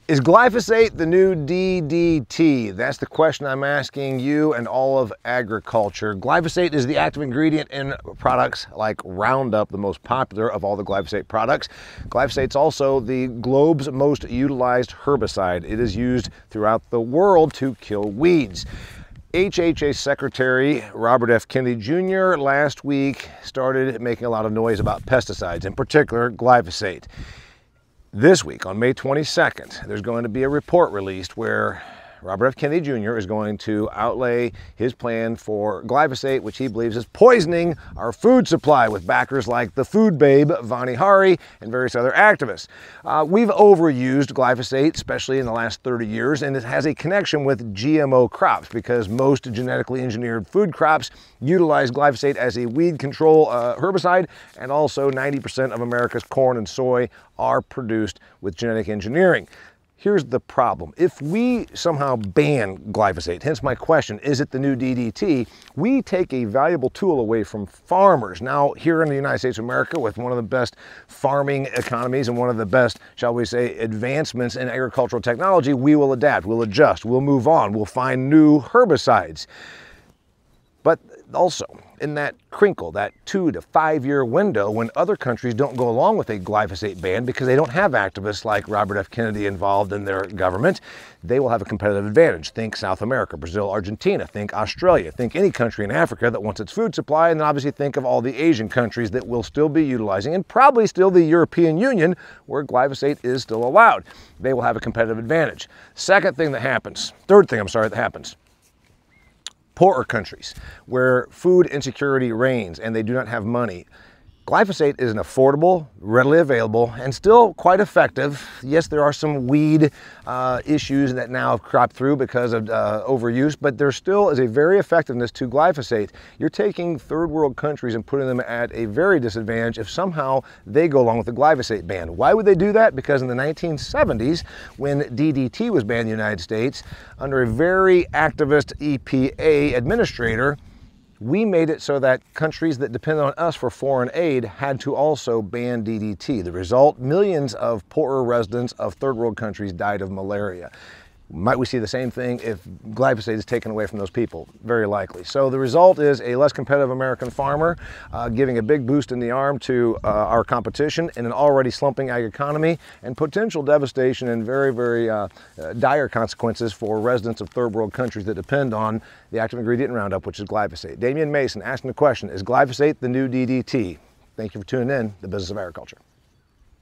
Is glyphosate the new DDT? That's the question I'm asking you and all of agriculture. Glyphosate is the active ingredient in products like Roundup, the most popular of all the glyphosate products. Glyphosate's also the globe's most utilized herbicide. It is used throughout the world to kill weeds. HHS Secretary Robert F. Kennedy Jr. last week started making a lot of noise about pesticides, in particular glyphosate. This week, on May 22nd, there's going to be a report released where Robert F. Kennedy Jr. is going to outlay his plan for glyphosate, which he believes is poisoning our food supply, with backers like the food babe, Vani Hari, and various other activists. We've overused glyphosate, especially in the last 30 years, and it has a connection with GMO crops because most genetically engineered food crops utilize glyphosate as a weed control herbicide, and also 90% of America's corn and soy are produced with genetic engineering. Here's the problem. If we somehow ban glyphosate, hence my question, is it the new DDT? We take a valuable tool away from farmers. Now, here in the United States of America, with one of the best farming economies and one of the best, shall we say, advancements in agricultural technology, we will adapt, we'll adjust, we'll move on, we'll find new herbicides. But also, in that crinkle, that 2 to 5 year window when other countries don't go along with a glyphosate ban because they don't have activists like Robert F. Kennedy involved in their government, they will have a competitive advantage. Think South America, Brazil, Argentina, think Australia, think any country in Africa that wants its food supply, and then obviously think of all the Asian countries that will still be utilizing, and probably still the European Union where glyphosate is still allowed. They will have a competitive advantage. Third thing that happens, poorer countries where food insecurity reigns and they do not have money. Glyphosate is an affordable, readily available, and still quite effective. Yes, there are some weed issues that now have cropped through because of overuse, but there still is a very effectiveness to glyphosate. You're taking third world countries and putting them at a very disadvantage if somehow they go along with the glyphosate ban. Why would they do that? Because in the 1970s, when DDT was banned in the United States, under a very activist EPA administrator, we made it so that countries that depend on us for foreign aid had to also ban DDT. The result, millions of poorer residents of third world countries died of malaria. Might we see the same thing if glyphosate is taken away from those people? Very likely. So the result is a less competitive American farmer giving a big boost in the arm to our competition in an already slumping ag economy, and potential devastation and very, very dire consequences for residents of third world countries that depend on the active ingredient in Roundup, which is glyphosate. Damian Mason asking the question, is glyphosate the new DDT? Thank you for tuning in to The Business of Agriculture.